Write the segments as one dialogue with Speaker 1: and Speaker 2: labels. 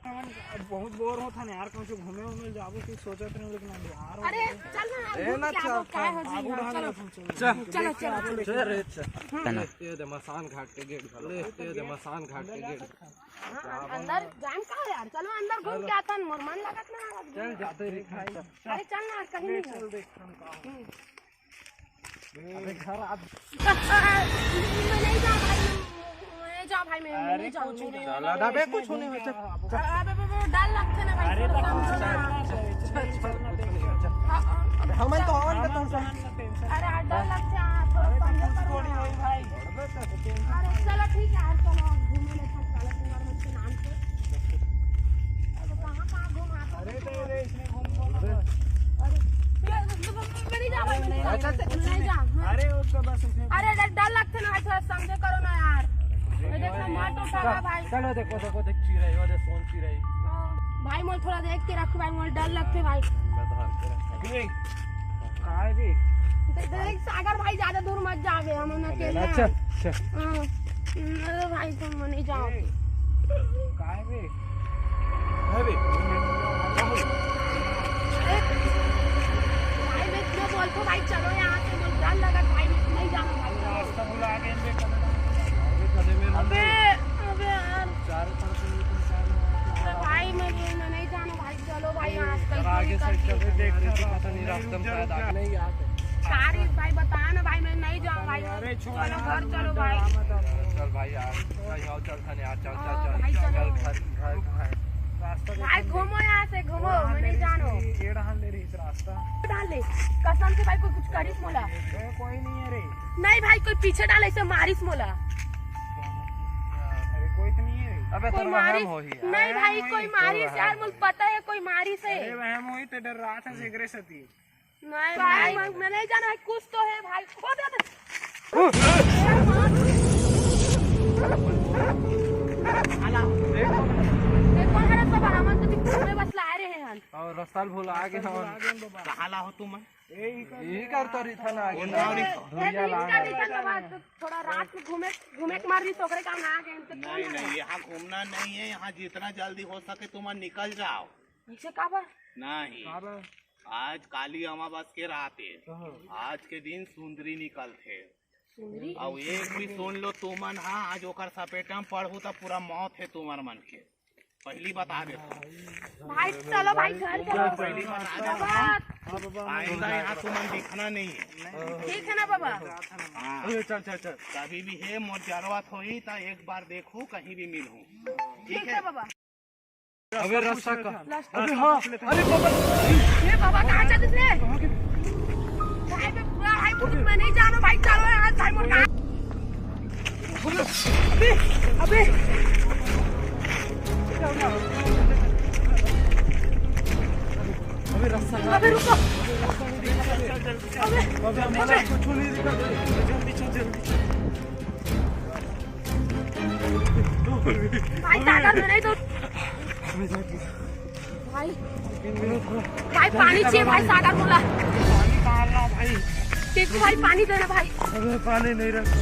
Speaker 1: बहुत बोर होता है यार, कहीं घूमे उमे जाबो की सोचत नहीं, लेकिन यार
Speaker 2: अरे चल ना चल काय हो जी, चलो चलो
Speaker 3: चल रे चल ये दे मसान घाट के गेट ले, ये दे मसान घाट के गेट
Speaker 2: अंदर जाम का यार, चलो अंदर घूम के आता, मोर मन लगत ना।
Speaker 3: चल जाते रे खाई।
Speaker 2: अरे चल ना कहीं नहीं
Speaker 1: चल देख हम का अबे घर आ
Speaker 2: मैं नहीं जा भाई, मैं जा भाई, मैं नहीं जाऊं।
Speaker 3: चला दबे कुछ नहीं होता।
Speaker 2: अबे डर लगते ना भाई।
Speaker 1: अरे
Speaker 3: हम तो ऑन बता सब।
Speaker 2: अरे डर लगते हैं थोड़ा
Speaker 1: थोड़ी होई भाई।
Speaker 2: अरे चलो ठीक है यार, चलो घूमने ले चल कुमार मत के नाम से। अरे कहां घूमा तो?
Speaker 1: अरे तेरे इसमें घूम अरे
Speaker 2: मैं नहीं जा भाई, नहीं जा।
Speaker 1: अरे उसका बस इसमें
Speaker 2: अरे डर लगते ना भाई, थोड़ा समझे करो ना यार। मैं देखना मार तो उठा भाई।
Speaker 3: चलो देखो देख चिड़ै वो दे सोन चिड़ै
Speaker 2: भाई मोल थोड़ा देख के रख भाई, मोल डर लगते भाई।
Speaker 1: काय भी
Speaker 2: देख सागर भाई ज्यादा दूर मत जावे, हम अकेले हैं।
Speaker 3: अच्छा
Speaker 2: अरे भाई तुम नहीं जाओ।
Speaker 1: काय भी है भी
Speaker 2: भाई मैं क्यों बोलता भाई, चलो यहाँ से, मुझे डर लगा भाई, नहीं जाना भाई।
Speaker 1: रास्ता भुला गए
Speaker 2: अबे अबे यार भाई, मैं नहीं जाना भाई, चलो भाई यहाँ से
Speaker 1: आगे से चल देख
Speaker 3: पता नहीं रास्ता में शायद आगे नहीं याद है।
Speaker 2: सारी भाई बताया ना भाई, मैं नहीं जाऊँ भाई। चलो घर चलो भाई।
Speaker 3: चल भाई यार चल चल खाने यार चल
Speaker 2: भाई
Speaker 3: चल
Speaker 2: चलो।
Speaker 3: चल घर
Speaker 1: रास्ता
Speaker 2: भाई घूमो यहाँ से, घूमो, मैं नहीं जानो।
Speaker 1: एड़ा हाल ले रही इस रास्ता
Speaker 2: डाल ले कसम से भाई, कोई कुछ करिस मोला।
Speaker 1: कोई नहीं है रे।
Speaker 2: नहीं भाई कोई पीछे डाल ऐसे मारिस मोला।
Speaker 1: अरे कोई तो नहीं है रे।
Speaker 3: अबे
Speaker 2: कोई
Speaker 3: तो
Speaker 2: मारिस
Speaker 3: हम हो ही
Speaker 2: नहीं भाई, कोई मारिस यार, मुझे पता है कोई मारिस है।
Speaker 1: अरे वहम हुई तो डर रहा था सिगरे सती।
Speaker 2: नहीं भाई मैं नहीं जाना भाई, कुछ तो है भाई। खो दे देखो हरे सब हम तो दिखने बस ला रहे हैं।
Speaker 3: और रास्ता भूल आगे हम
Speaker 4: कहाला हो तुम
Speaker 3: यही करता रही था ना आगे
Speaker 2: थोड़ा रात में घूमे घूमे के मार दी सोकरे काम ना आगे।
Speaker 4: नहीं नहीं, यहाँ घूमना नहीं है, यहाँ जितना जल्दी हो सके तुम निकल जाओ।
Speaker 2: ऐसे का बा?
Speaker 4: नहीं आज काली अमावस के रात है, आज के दिन सुंदरी निकलते
Speaker 2: सुंदरी
Speaker 4: और एक भी सुन लो तुमन, हाँ आज ओकर सपेटा में पढ़ू तो पूरा मौत है तुम्हार मन के, पहली बता दे।
Speaker 2: भाई चलो भाई घर चलो।
Speaker 4: पहली बात आइंदा यहाँ तुमन दिखना नहीं है,
Speaker 2: ठीक है ना बाबा?
Speaker 4: हाँ चल चल चल, कभी भी है मोर जरूरत हुई तो एक बार देखू कहीं भी मिलूं,
Speaker 2: ठीक है बाबा।
Speaker 3: अबे रास्ता का
Speaker 1: अरे हाँ अरे बाबा
Speaker 2: ये बाबा कहाँ चल इसने? भाई मुझे मैं नहीं जाना भाई, चलो यार भाई मुझे। अबे
Speaker 3: अबे रास्ता
Speaker 2: अबे रुको,
Speaker 1: बाबा हमारा कुछ नहीं दिखा। जल्दी चल जल्दी
Speaker 2: भाई सागर में नहीं तो भाई भाई पानी चाहिए भाई, सागर बोला।
Speaker 1: पानी कहाँ ला भाई?
Speaker 2: ठीक भाई पानी देना भाई।
Speaker 1: अबे पानी नहीं रखा।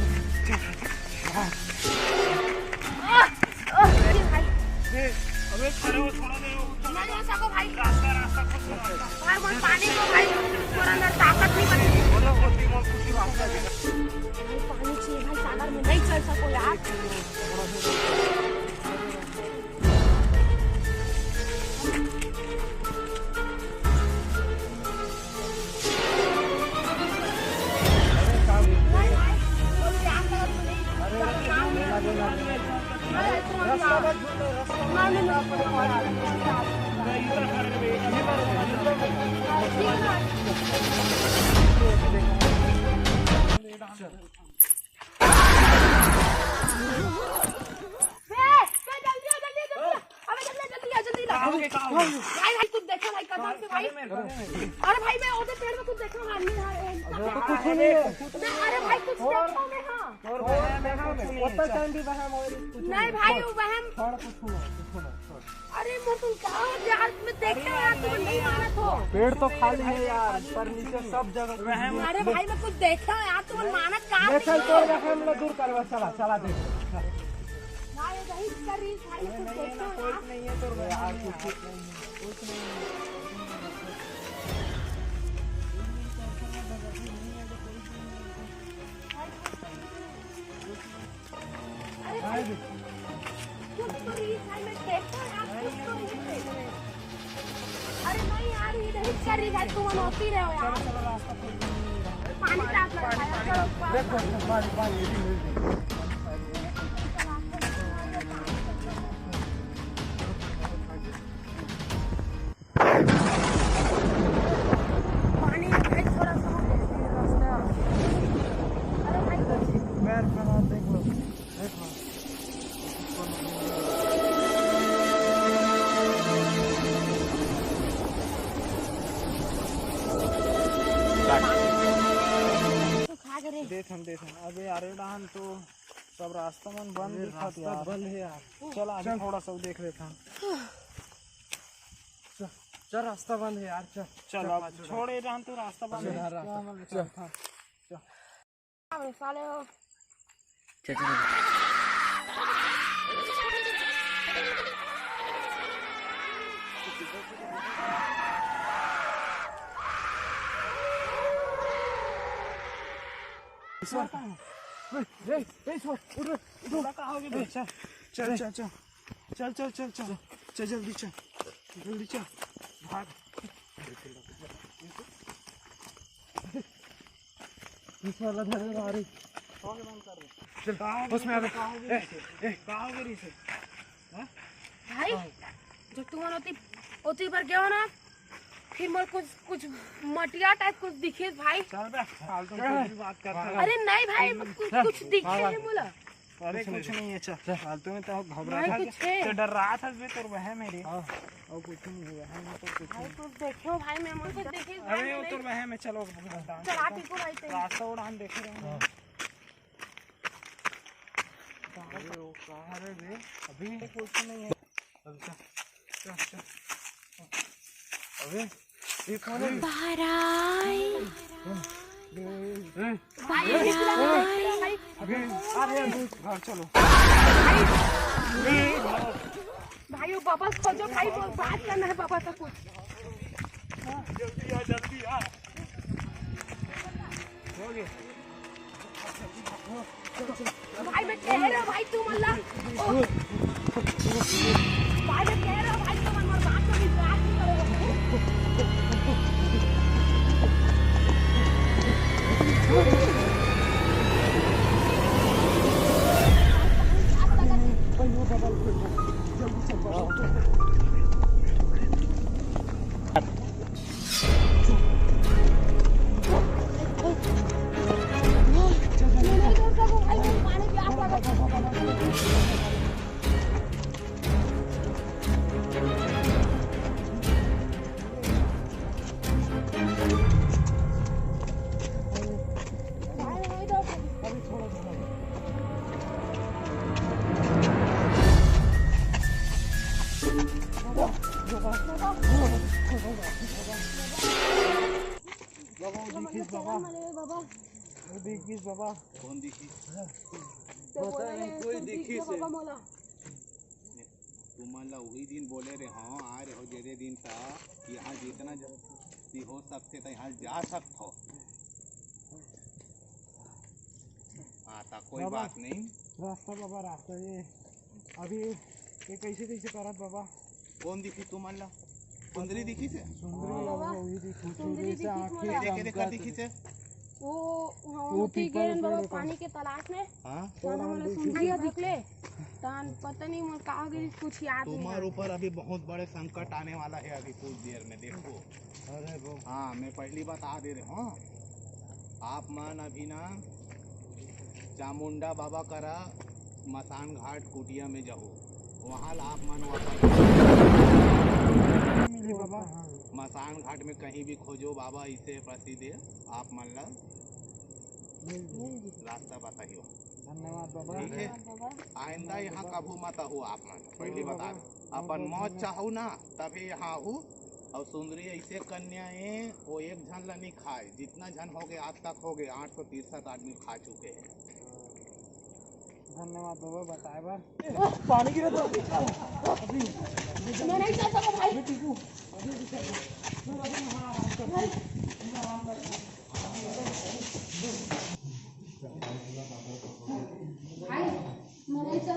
Speaker 1: अबे खड़े हो थोड़ा देर
Speaker 2: नहीं हो सको भाई,
Speaker 1: रास्ता
Speaker 2: भाई वो पानी को भाई पूरा अंदर ताकत नहीं बची।
Speaker 1: होती मोर कुछ रास्ता
Speaker 2: भाई पानी चाहिए भाई, सागर में नहीं चल सको यार। भाई कुछ देखो भाई, कसम से भाई। अरे भाई मैं उधर पेड़ में कुछ देखा मारने अरे भाई कुछ देखो मैं। हाँ नहीं भाई वो वहम। अरे मोटू क्या यार, मैं देखते हो यार, तुम नहीं माना तो।
Speaker 3: पेड़ तो खाली है यार, पर नीचे सब जगह।
Speaker 2: अरे भाई मैं कुछ देखा हूँ यार, तुम मानत काम
Speaker 3: चल तो हम लोग दूर करवा, चला चला देख
Speaker 2: भाई यही रीस भाई कुछ देखो ना।
Speaker 1: कोई नहीं है तो यार कुछ नहीं
Speaker 2: अरे कुछ तो रीस भाई मैं देखो यार कुछ तो रीस। अरे नहीं यार ये नहीं कर रही भाई तुम होती रहे हो यार। पानी टाप लगा देखो पानी भाई थोड़ा सा अरे भाई
Speaker 1: पैर बना देख लो देखन अबे अरे डाहन तो सब रास्ता मन बंद दिखत यार। बंद है यार। चल आगे थोड़ा सा देख लेता हूँ। चल रास्ता बंद है यार। चल अब छोड़े डाहन तो रास्ता बंद है। चल
Speaker 2: साले हो
Speaker 1: चल जल्दी चल भाग उसमें कहाँ गिरी से
Speaker 2: भाई जो तुम ओती पर गया हो ना फिर मोर कुछ मटिया टाइप कुछ दिखे भाई।
Speaker 1: चल बे फालतू की बात करता है।
Speaker 2: अरे नहीं भाई कुछ दिखे नहीं बोला।
Speaker 1: अरे कुछ नहीं है। चल फालतू में तो घबरा
Speaker 2: भाई
Speaker 1: था
Speaker 2: कुछ है।
Speaker 1: तो डर रहा था बे तो वह मेरी और कुछ नहीं हुआ है तो कुछ
Speaker 2: भाई
Speaker 1: नहीं।
Speaker 2: कुछ देखो भाई मैं मुझे देखे
Speaker 1: अरे वो तो वह में चलो
Speaker 2: चल आप ही को भाई ते
Speaker 1: रास्ता उड़ान देख रहे हैं। अरे वो कहाँ रे बे अभी कुछ नहीं है। चल अबे ये कौन है?
Speaker 2: बाहर आई भाई निकला भाई
Speaker 1: अबे अरे घर चलो
Speaker 2: भाई वो पापा खोजो भाई वो बात करना है पापा से कुछ।
Speaker 1: जल्दी आ हो गया।
Speaker 2: भाई मैं कह रहा हूँ भाई तुम अल्लाह भाई मैं कह रहा हूँ भाई तुम हमारी बात को विश्वास नहीं करोगे।
Speaker 1: बाबा
Speaker 4: कौन दिखी
Speaker 2: कोई दिखी से
Speaker 4: तुम्हारा वही दिन बोले रे हाँ आ रहे हो जेरे दिन था यहाँ जितना जल्दी हो सकते तो यहाँ जा सकते हो। हाँ तो कोई बात नहीं।
Speaker 1: रास्ता बाबा रास्ता ये अभी ये कैसे करत बाबा।
Speaker 4: कौन दिखी तुम्हारा सुंदरी दिखी से
Speaker 1: सुंदरी बाबा वही दिखी
Speaker 2: सुंदरी दिखी
Speaker 4: केरे कर दिखी से
Speaker 2: वो गए बाबा पानी के तलाश में।
Speaker 4: हाँ
Speaker 2: तन हमने सुंदरिया दिखले तन पता नहीं मैं कहाँ गई कुछ याद नहीं।
Speaker 4: तुम्हारे ऊपर अभी बहुत बड़े संकट आने वाला है अभी कुछ देर में देखो।
Speaker 1: अरे वो
Speaker 4: हाँ मैं पहली बता दे रहा हूँ आप मन अभी ना चामुंडा बाबा करा मसान घाट कुटिया में जाओ वहाँ आप मन
Speaker 1: मिली बाबा।
Speaker 4: मसान घाट में कहीं भी खोजो बाबा इसे प्रसिद्ध है आप मन ला रास्ता बताइयो।
Speaker 1: धन्यवाद बाबा।
Speaker 4: ठीक है आइंदा यहाँ कभू मत हो आप मन पहली बता दो अपन मौत चाहो ना तभी यहाँ हो। और सुंदरी ऐसे कन्या है वो एक झन ला नहीं खाए जितना झन हो गए आज तक हो गए 863 आदमी खा चुके हैं।
Speaker 1: धन्यवाद बाबा बताए बार पानी गिरा तो
Speaker 2: मैं नहीं जा सकता भाई भाई मैं नहीं जा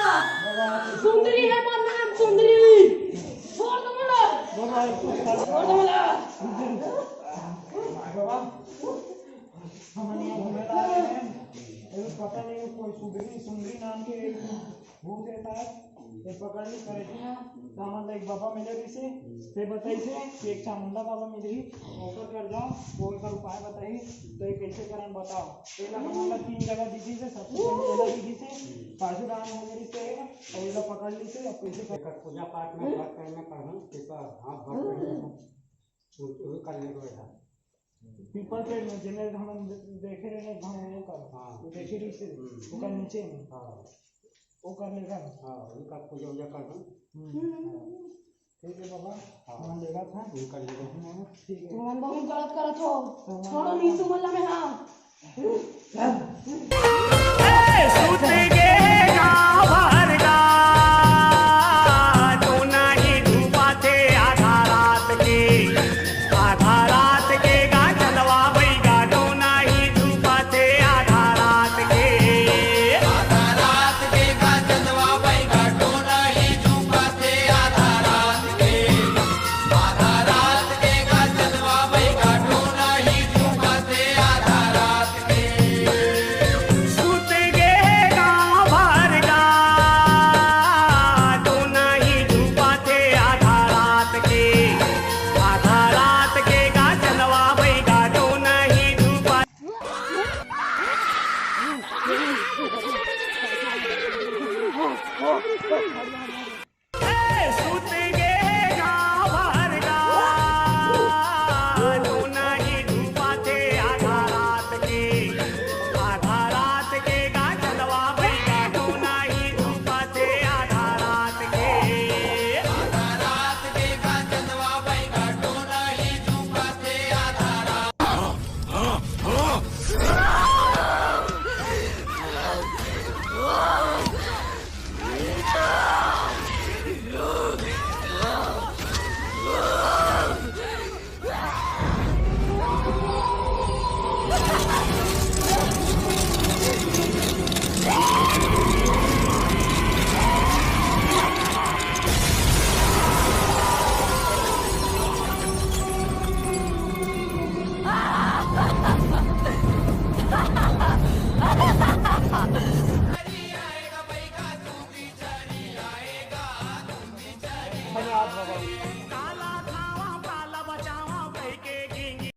Speaker 2: सुंदरी है मेरा नाम सुंदरी छोड़ दो मला छोड़ दो मला
Speaker 1: बाबा हम यहाँ घूमे ला रहे हैं पता नहीं कोई सुंदरी नाम के भूत रहता है ये पकड़ ली करे थी ना सामान लाइक बाबा मिले से ते बताई से कि एक चामुंडा बाबा मिली ओकर कर जाओ वो का उपाय बताई तो ये कैसे करन बताओ पहला हमारा 3 जगह दिखी से सबसे पहले पहला दिखी से पाशुराम नगरी से और ये पकड़ ली से अब कैसे
Speaker 5: पूजा पाठ में भक्त करने पर हम कृपा हाथ भर करने को बैठा
Speaker 1: पीपल पेड़ में जिन्हें हम देखे रहे हैं कर
Speaker 5: हाँ
Speaker 1: देखे रही से वो का नीचे में
Speaker 5: हाँ
Speaker 1: वो कर लेगा
Speaker 5: हाँ उनका पूजा वूजा करना
Speaker 1: ठीक है बाबा मान लेगा था
Speaker 5: उनका लेगा
Speaker 1: ठीक है
Speaker 2: तुम बहुत गलत करत हो छोड़ो नहीं सुमल्ला में हां
Speaker 6: सुत गे भरगा तो नहीं डूबाते आधा रात के गा चलवा बैगा तो नहीं डूबाते आधा रात के
Speaker 4: गा चंदवा बैगा तो नहीं डूबाते आधा रात के गा चंदवा बैगा तो नहीं डूबाते आधा रात के
Speaker 6: सुत गे भरगा तो नहीं डूबाते आधा रात के गा चलवा बैगा तो नहीं डूबा
Speaker 1: Oh,